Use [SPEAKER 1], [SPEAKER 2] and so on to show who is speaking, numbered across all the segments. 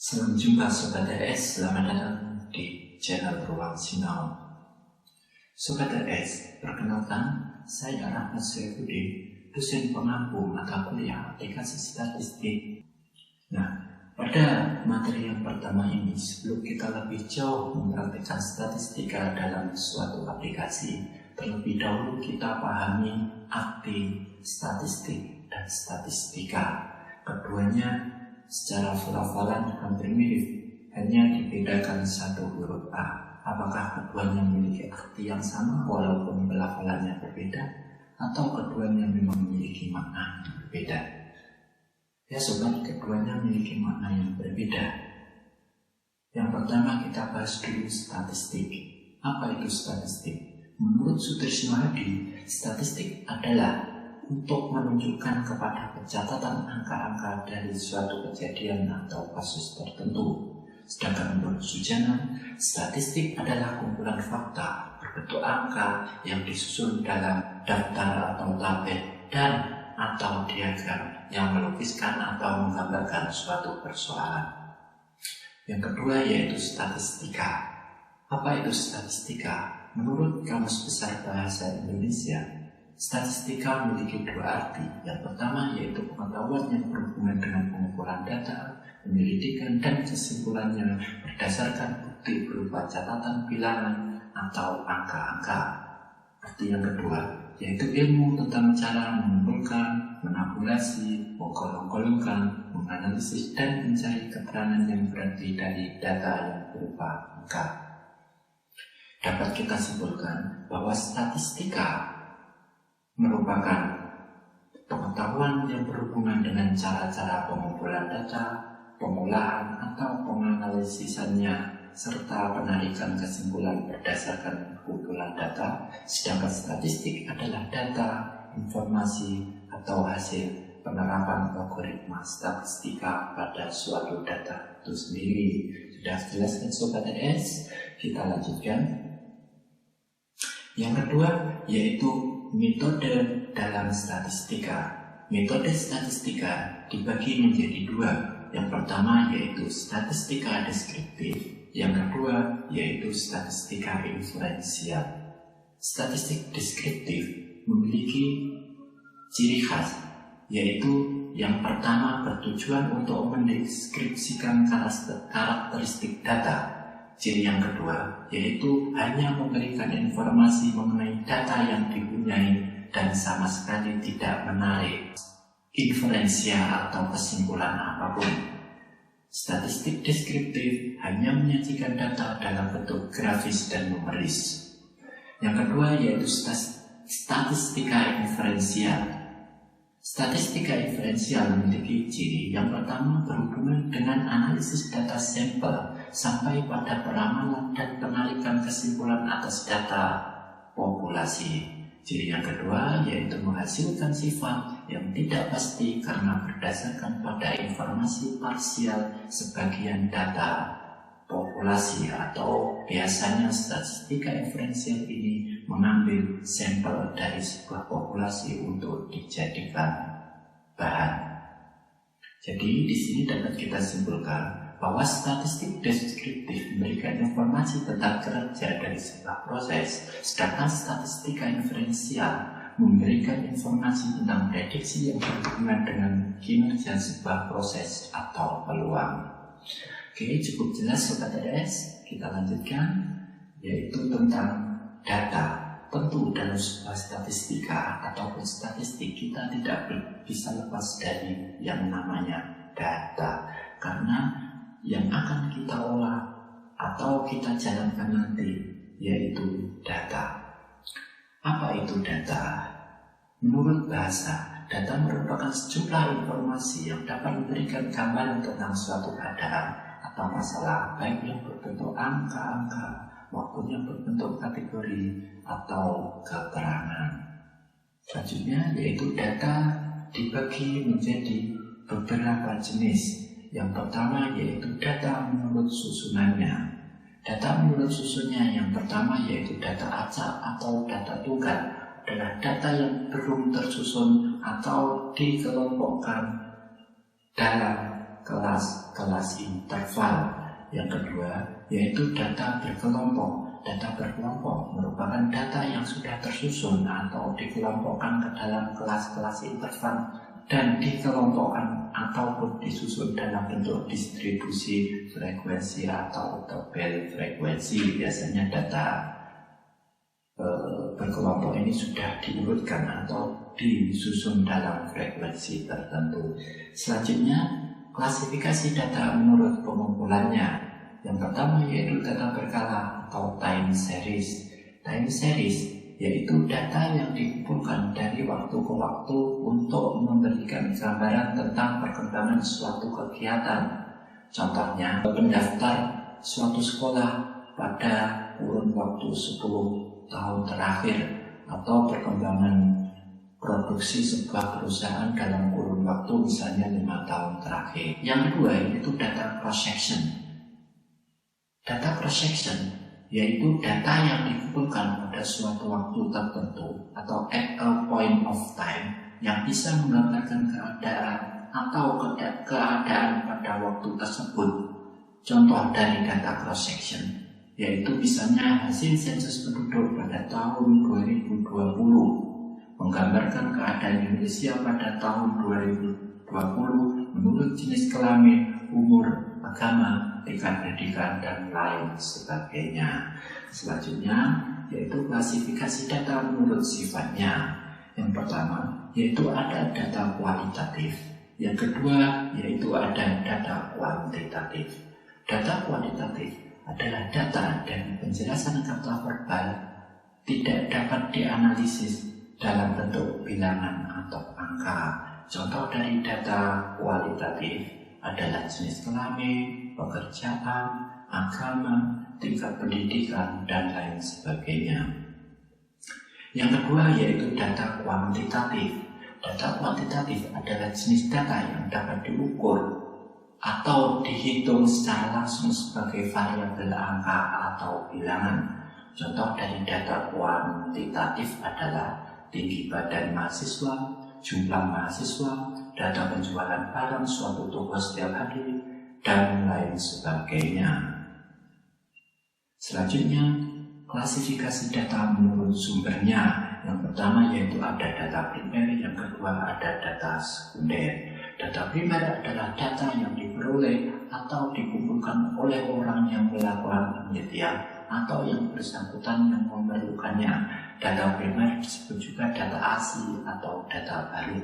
[SPEAKER 1] Salam jumpa Sobat RS, selamat datang di channel Ruang Sinau. Sobat RS, perkenalkan, saya Rahmat Saifuddin, dosen pengampu mata kuliah aplikasi statistik. Nah, pada materi yang pertama ini, sebelum kita lebih jauh mempraktikkan statistika dalam suatu aplikasi, terlebih dahulu kita pahami arti statistik dan statistika. Keduanya secara pelafalan hampir mirip, hanya dibedakan satu huruf A. Apakah keduanya memiliki arti yang sama walaupun pelafalannya berbeda, atau keduanya memang memiliki makna yang berbeda? Ya sobat, keduanya memiliki makna yang berbeda. Yang pertama kita bahas dulu statistik. Apa itu statistik? Menurut Sutrisno Hadi, statistik adalah untuk menunjukkan kepada pencatatan angka-angka dari suatu kejadian atau kasus tertentu. Sedangkan menurut Sujana, statistik adalah kumpulan fakta berbentuk angka yang disusun dalam daftar atau tabel dan atau diagram yang melukiskan atau menggambarkan suatu persoalan. Yang kedua yaitu statistika. Apa itu statistika? Menurut Kamus Besar Bahasa Indonesia, statistika memiliki dua arti. Yang pertama yaitu pengetahuan yang berhubungan dengan pengumpulan data, penyelidikan dan kesimpulannya berdasarkan bukti berupa catatan bilangan atau angka-angka. Arti yang kedua yaitu ilmu tentang cara mengumpulkan, menabulasi, menggolong-golongkan, menganalisis dan mencari keterangan yang berarti dari data yang berupa angka. Dapat kita simpulkan bahwa statistika merupakan pengetahuan yang berhubungan dengan cara-cara pengumpulan data, pengolahan atau penganalisisannya, serta penarikan kesimpulan berdasarkan kumpulan data. Sedangkan statistik adalah data, informasi, atau hasil penerapan algoritma statistika pada suatu data itu sendiri. Sudah jelaskan Sobat RS? Kita lanjutkan. Yang kedua yaitu metode dalam statistika. Metode statistika dibagi menjadi dua. Yang pertama yaitu statistika deskriptif, yang kedua yaitu statistika inferensial. Statistik deskriptif memiliki ciri khas, yaitu yang pertama bertujuan untuk mendeskripsikan karakteristik data. Ciri yang kedua yaitu hanya memberikan informasi mengenai data yang dipunyai dan sama sekali tidak menarik inferensia atau kesimpulan apapun. Statistik deskriptif hanya menyajikan data dalam bentuk grafis dan numeris. Yang kedua yaitu statistika inferensial. Statistika inferensial memiliki ciri yang pertama berhubungan dengan analisis data sampel sampai pada peramalan dan penarikan kesimpulan atas data populasi. Ciri yang kedua yaitu menghasilkan sifat yang tidak pasti karena berdasarkan pada informasi parsial sebagian data populasi, atau biasanya statistika inferensial ini mengambil sampel dari sebuah populasi untuk dijadikan bahan. Jadi di sini dapat kita simpulkan bahwa statistik deskriptif memberikan informasi tentang kerja dari sebuah proses, sedangkan statistika inferensial memberikan informasi tentang prediksi yang berhubungan dengan kinerja sebuah proses atau peluang. Oke, cukup jelas Sobat RS. Kita lanjutkan, yaitu tentang data. Tentu dalam sebuah statistika ataupun statistik kita tidak bisa lepas dari yang namanya data, karena yang akan kita olah atau kita jalankan nanti yaitu data. Apa itu data? Menurut bahasa, data merupakan sejumlah informasi yang dapat memberikan gambaran tentang suatu keadaan atau masalah, baik yang berbentuk angka-angka maupun yang berbentuk kategori atau keterangan. Selanjutnya yaitu data dibagi menjadi beberapa jenis. Yang pertama yaitu data menurut susunannya. Data menurut susunnya yang pertama yaitu data acak atau data tunggal, adalah data yang belum tersusun atau dikelompokkan dalam kelas interval. Yang kedua yaitu data berkelompok. Data berkelompok merupakan data yang sudah tersusun atau dikelompokkan ke dalam kelas-kelas interval dan dikelompokkan ataupun disusun dalam bentuk distribusi frekuensi atau tabel frekuensi. Biasanya data berkelompok ini sudah diurutkan atau disusun dalam frekuensi tertentu. Selanjutnya, klasifikasi data menurut pengumpulannya. Yang pertama yaitu data berkala atau time series. Time series yaitu data yang dikumpulkan dari waktu ke waktu untuk memberikan gambaran tentang perkembangan suatu kegiatan. Contohnya, pendaftar suatu sekolah pada kurun waktu 10 tahun terakhir atau perkembangan produksi sebuah perusahaan dalam kurun waktu misalnya 5 tahun terakhir. Yang kedua yaitu data cross-section. Data cross-section yaitu data yang dikumpulkan pada suatu waktu tertentu atau at a point of time yang bisa menggambarkan keadaan atau keadaan pada waktu tersebut. Contoh dari data cross-section yaitu misalnya hasil sensus penduduk pada tahun 2020 menggambarkan keadaan Indonesia pada tahun 2020 menurut jenis kelamin, umur, agama, tingkat pendidikan, dan lain sebagainya. Selanjutnya yaitu klasifikasi data menurut sifatnya. Yang pertama yaitu ada data kualitatif. Yang kedua yaitu ada data kuantitatif. Data kualitatif adalah data dan penjelasan kata verbal tidak dapat dianalisis dalam bentuk bilangan atau angka. Contoh dari data kualitatif adalah jenis kelamin, pekerjaan, agama, tingkat pendidikan, dan lain sebagainya. Yang kedua yaitu data kuantitatif. Data kuantitatif adalah jenis data yang dapat diukur atau dihitung secara langsung sebagai variabel angka atau bilangan. Contoh dari data kuantitatif adalah tinggi badan mahasiswa, jumlah mahasiswa, data penjualan barang suatu toko setiap hari, dan lain sebagainya. Selanjutnya, klasifikasi data menurut sumbernya. Yang pertama yaitu ada data primer, yang kedua ada data sekunder. Data primer adalah data yang diperoleh atau dikumpulkan oleh orang yang melakukan penelitian atau yang bersangkutan yang memerlukannya. Data primer disebut juga data asli atau data baru.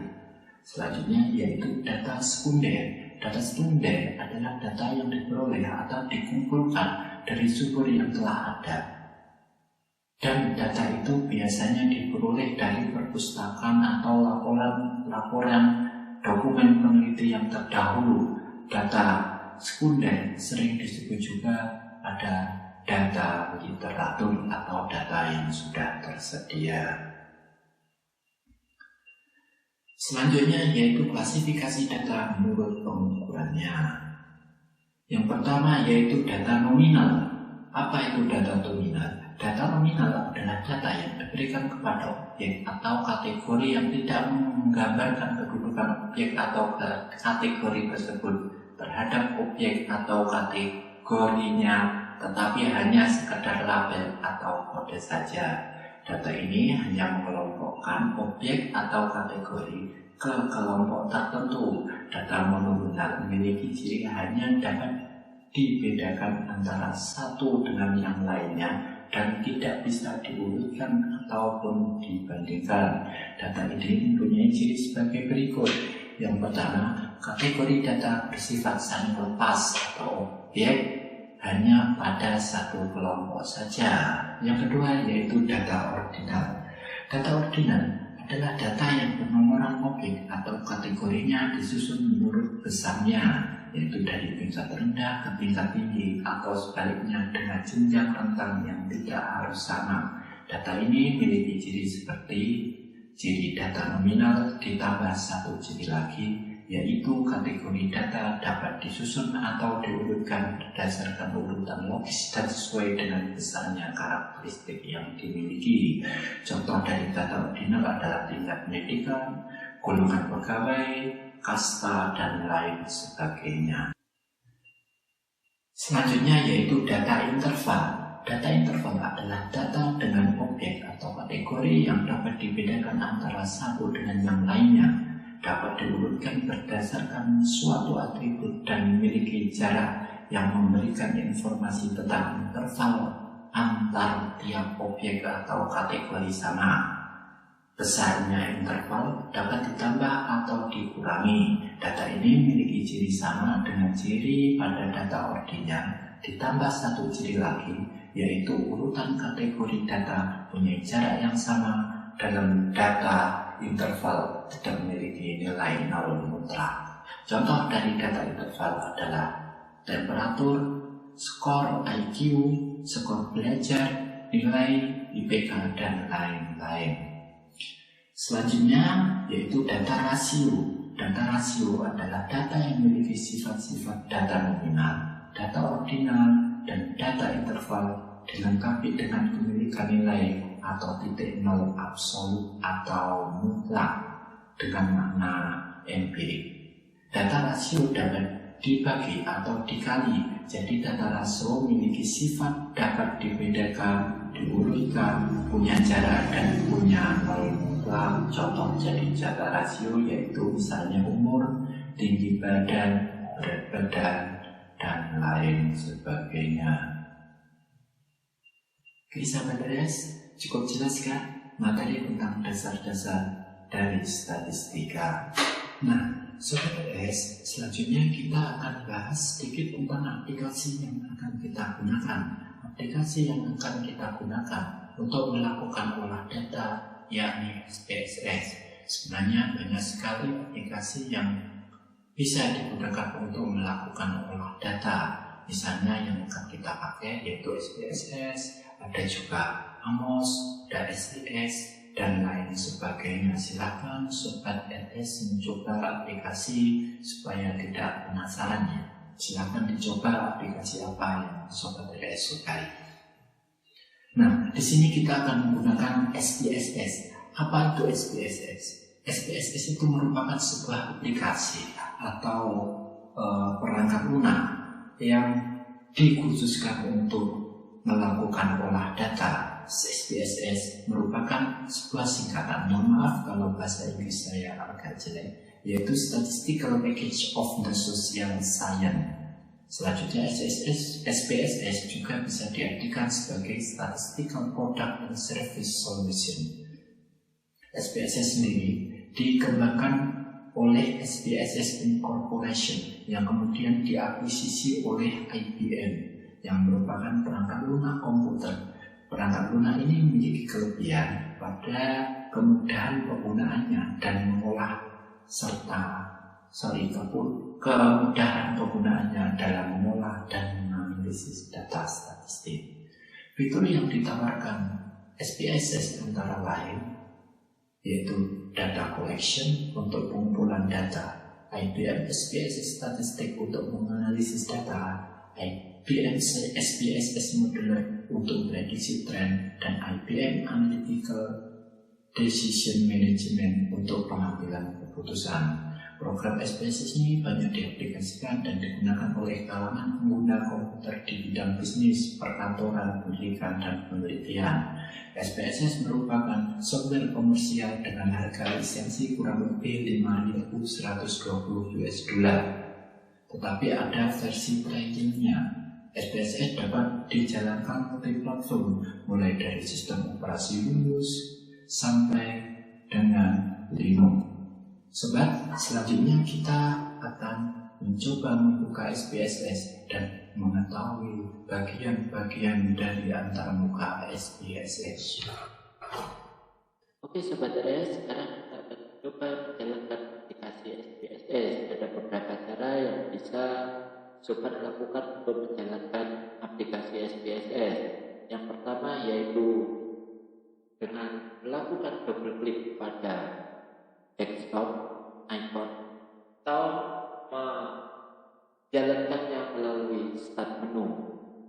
[SPEAKER 1] Selanjutnya yaitu data sekunder. Data sekunder adalah data yang diperoleh atau dikumpulkan dari sumber yang telah ada. Dan data itu biasanya diperoleh dari perpustakaan atau laporan dokumen peneliti yang terdahulu. Data sekunder sering disebut juga ada data literatur atau data yang sudah tersedia. Selanjutnya yaitu klasifikasi data menurut pengukurannya. Yang pertama yaitu data nominal. Apa itu data nominal? Data nominal adalah data yang diberikan kepada objek atau kategori yang tidak menggambarkan kedudukan objek atau kategori tersebut terhadap objek atau kategorinya, tetapi hanya sekedar label atau kode saja. Data ini hanya mengelompokkan objek atau kategori ke kelompok tertentu. Data nominal memiliki ciri hanya dapat dibedakan antara satu dengan yang lainnya dan tidak bisa diurutkan ataupun dibandingkan. Data ini mempunyai ciri sebagai berikut. Yang pertama, kategori data bersifat saling lepas atau objek hanya pada satu kelompok saja. Yang kedua yaitu data ordinal. Data ordinal adalah data yang penomoran objek atau kategorinya disusun menurut besarnya, yaitu dari tingkat rendah ke tingkat tinggi atau sebaliknya dengan jenjang rentang yang tidak harus sama. Data ini memiliki ciri seperti ciri data nominal ditambah satu ciri lagi, yaitu kategori data dapat disusun atau diurutkan berdasarkan urutan logis dan sesuai dengan besarnya karakteristik yang dimiliki. Contoh dari data ordinal adalah tingkat pendidikan, golongan pegawai, kasta, dan lain sebagainya. Selanjutnya yaitu data interval. Data interval adalah data dengan objek atau kategori yang dapat dibedakan antara satu dengan yang lainnya, dapat diurutkan berdasarkan suatu atribut dan memiliki jarak yang memberikan informasi tentang interval antar tiap objek atau kategori sama. Besarnya interval dapat ditambah atau dikurangi. Data ini memiliki ciri sama dengan ciri pada data ordinal, ditambah satu ciri lagi, yaitu urutan kategori data punya jarak yang sama dalam data interval tidak memiliki nilai nol mutlak. Contoh dari data interval adalah temperatur, skor IQ, skor belajar, nilai IPK, dan lain-lain. Selanjutnya yaitu data rasio. Data rasio adalah data yang memiliki sifat-sifat data nominal, data ordinal, dan data interval dilengkapi dengan kepemilikan nilai atau titik nol absolut atau mutlak dengan makna empirik. Data rasio dapat dibagi atau dikali, jadi data rasio memiliki sifat dapat dibedakan, diurutkan, punya jarak, dan punya nol mutlak. Contoh jadi data rasio yaitu misalnya umur, tinggi badan, berat badan, dan lain sebagainya. Oke sahabat RS, cukup jelas kan materi tentang dasar-dasar dari statistika. Nah, sobat RS, selanjutnya kita akan bahas sedikit tentang aplikasi yang akan kita gunakan. Aplikasi yang akan kita gunakan untuk melakukan olah data, yakni SPSS. Sebenarnya banyak sekali aplikasi yang bisa digunakan untuk melakukan olah data. Misalnya yang akan kita pakai yaitu SPSS, ada juga Amos, ada SIS, dan lain sebagainya. Silakan sobat RS mencoba aplikasi supaya tidak penasaran ya. Silakan dicoba aplikasi apa yang sobat RS sukai. Nah, di sini kita akan menggunakan SPSS. Apa itu SPSS? SPSS itu merupakan sebuah aplikasi atau perangkat lunak yang dikhususkan untuk melakukan olah data. SPSS merupakan sebuah singkatan, mohon maaf kalau bahasa Inggris saya agak jelek, yaitu Statistical Package of the Social Science. Selanjutnya SPSS juga bisa diartikan sebagai Statistical Product and Service Solution. SPSS sendiri dikembangkan oleh SPSS Incorporation yang kemudian diakuisisi oleh IBM yang merupakan perangkat lunak komputer. Perangkat lunak ini memiliki kelebihan pada kemudahan penggunaannya dan mengolah serta kemudahan penggunaannya dalam mengolah dan menganalisis data statistik. Fitur yang ditawarkan SPSS antara lain yaitu data collection untuk pengumpulan data, IBM SPSS statistik untuk menganalisis data, IBM SPSS modeler untuk prediksi tren, dan IBM Analytical Decision Management untuk pengambilan keputusan. Program SPSS ini banyak diaplikasikan dan digunakan oleh kalangan pengguna komputer di bidang bisnis, perkantoran, pendidikan, dan penelitian. SPSS merupakan software komersial dengan harga lisensi kurang lebih 5.120 US dollar. Tetapi ada versi premiumnya. SPSS dapat dijalankan multi-platform, mulai dari sistem operasi Windows sampai dengan Linux. Sobat, selanjutnya kita akan mencoba membuka SPSS dan mengetahui bagian-bagian dari antarmuka SPSS.
[SPEAKER 2] Oke Sobat RS, sekarang kita akan coba menjalankan aplikasi SPSS. Ada beberapa cara yang bisa Sobat lakukan untuk menjalankan aplikasi SPSS. Yang pertama yaitu dengan melakukan double klik pada desktop icon atau menjalankannya melalui start menu.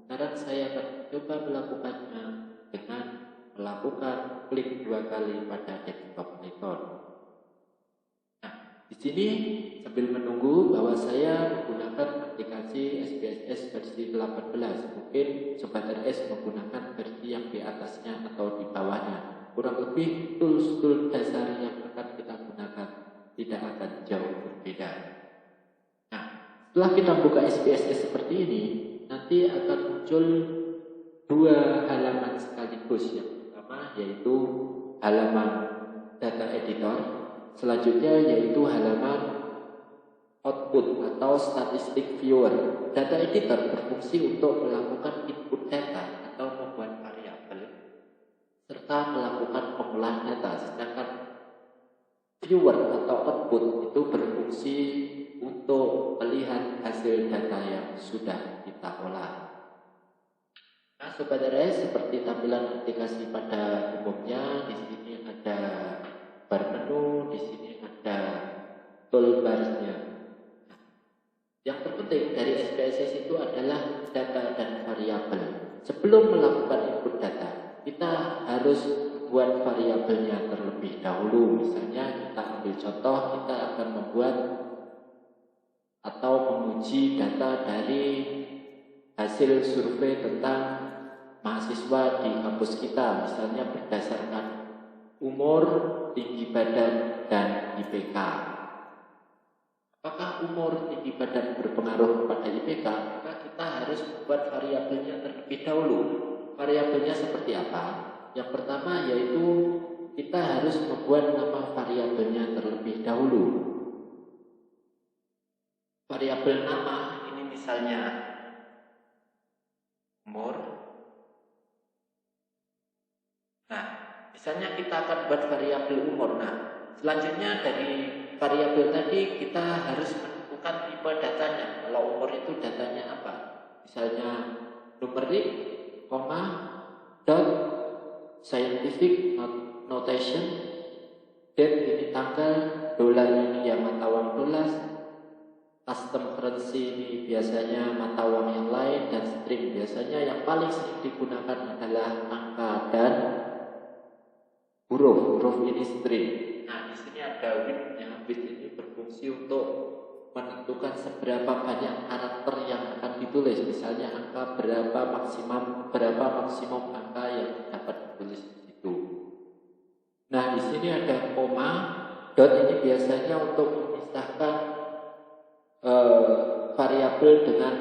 [SPEAKER 2] Sekarang saya akan coba melakukannya dengan melakukan klik 2 kali pada desktop icon. Nah, di sini Sambil menunggu bahwa saya menggunakan aplikasi SPSS versi 18. Mungkin Sobat RS menggunakan versi yang di atasnya atau di bawahnya. Kurang lebih tools dasar yang akan kita gunakan tidak akan jauh berbeda. Nah, setelah kita buka SPSS seperti ini, nanti akan muncul dua halaman sekaligus. Yang pertama yaitu halaman data editor, selanjutnya yaitu halaman output atau statistik viewer. Data editor berfungsi untuk melakukan input data atau membuat variabel serta melakukan pengolahan data, sedangkan viewer atau output itu berfungsi untuk melihat hasil data yang sudah kita olah. Nah, Sobat RS, seperti tampilan aplikasi pada umumnya, di sini ada bar menu, di sini ada toolbar-nya. Yang terpenting dari SPSS itu adalah data dan variabel. Sebelum melakukan input data, kita harus buat variabelnya terlebih dahulu. Misalnya kita ambil contoh, kita akan membuat atau menguji data dari hasil survei tentang mahasiswa di kampus kita, misalnya berdasarkan umur, tinggi badan, dan IPK. Apakah umur, tinggi badan berpengaruh pada IPK? Maka kita harus membuat variabelnya terlebih dahulu. Variabelnya seperti apa? Yang pertama yaitu kita harus membuat nama variabelnya terlebih dahulu. Variabel nama ini misalnya umur. Nah, misalnya kita akan buat variabel umur. Nah, selanjutnya dari variabel tadi kita harus menentukan tipe datanya. Kalau umur itu datanya apa? Misalnya numerik, koma, dot, scientific notation, date ini tanggal, dolar ini ya mata uang dolar, custom currency ini biasanya mata uang yang lain, dan string biasanya yang paling sering digunakan adalah angka dan huruf. Huruf ini string. Nah, di sini ada width-nya. Width ini berfungsi untuk menentukan seberapa banyak karakter yang akan ditulis. Misalnya angka berapa maksimum angka yang dapat ditulis di situ. Nah, di sini ada koma, dot ini biasanya untuk memisahkan variabel dengan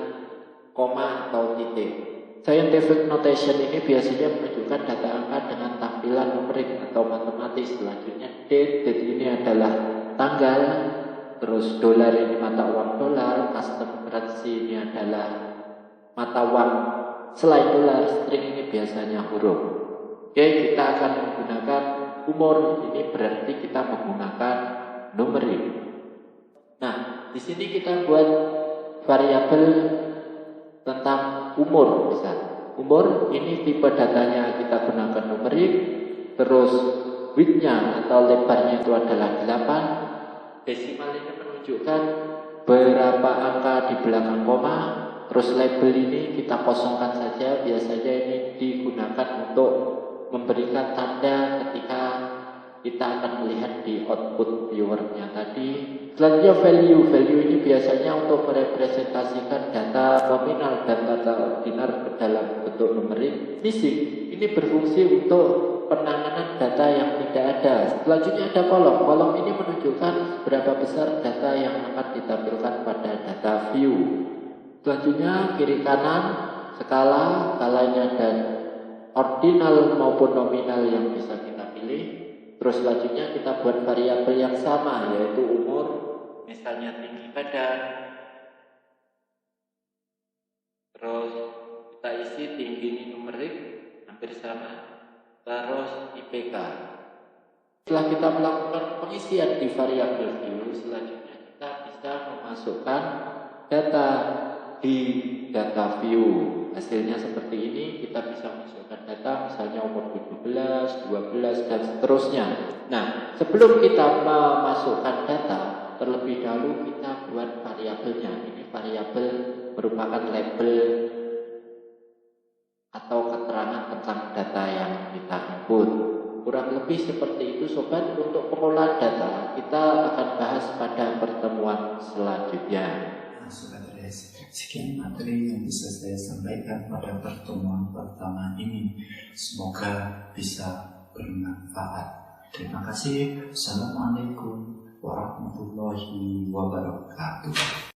[SPEAKER 2] koma atau titik. Scientific notation ini biasanya menunjukkan data angka dengan tampilan numerik atau matematis. Selanjutnya date ini adalah tanggal, terus dolar ini mata uang dolar, custom currency ini adalah mata uang selain dolar, string ini biasanya huruf. Oke, kita akan menggunakan umur, ini berarti kita menggunakan numerik. Nah, di sini kita buat variabel tentang umur. Misal umur ini tipe datanya kita gunakan numerik, terus width-nya atau lebarnya itu adalah 8. Desimal ini menunjukkan berapa angka di belakang koma. Terus label ini kita kosongkan saja. Biasanya ini digunakan untuk memberikan tanda ketika kita akan melihat di output viewer-nya tadi. Selanjutnya value ini biasanya untuk merepresentasikan data nominal dan data ordinal dalam bentuk numerik. Missing ini berfungsi untuk penanganan data yang tidak ada. Selanjutnya ada kolom ini menunjukkan berapa besar data yang akan ditampilkan pada data view. Selanjutnya kiri kanan skalanya dan ordinal maupun nominal yang bisa kita pilih. Terus selanjutnya kita buat variabel yang sama, yaitu umur, misalnya tinggi badan. Terus kita isi tinggi ini numerik, hampir sama. Terus IPK. Setelah kita melakukan pengisian di variabel view, selanjutnya kita bisa memasukkan data di data view. Hasilnya seperti ini, kita bisa masukkan data misalnya umur 17, 12, dan seterusnya. Nah, sebelum kita memasukkan data, terlebih dahulu kita buat variabelnya. Ini variabel merupakan label atau keterangan tentang data yang kita input. Kurang lebih seperti itu sobat. Untuk pengolahan data kita akan bahas pada pertemuan
[SPEAKER 1] Sekian materi yang bisa saya sampaikan pada pertemuan pertama ini. Semoga bisa bermanfaat. Terima kasih. Assalamualaikum warahmatullahi wabarakatuh.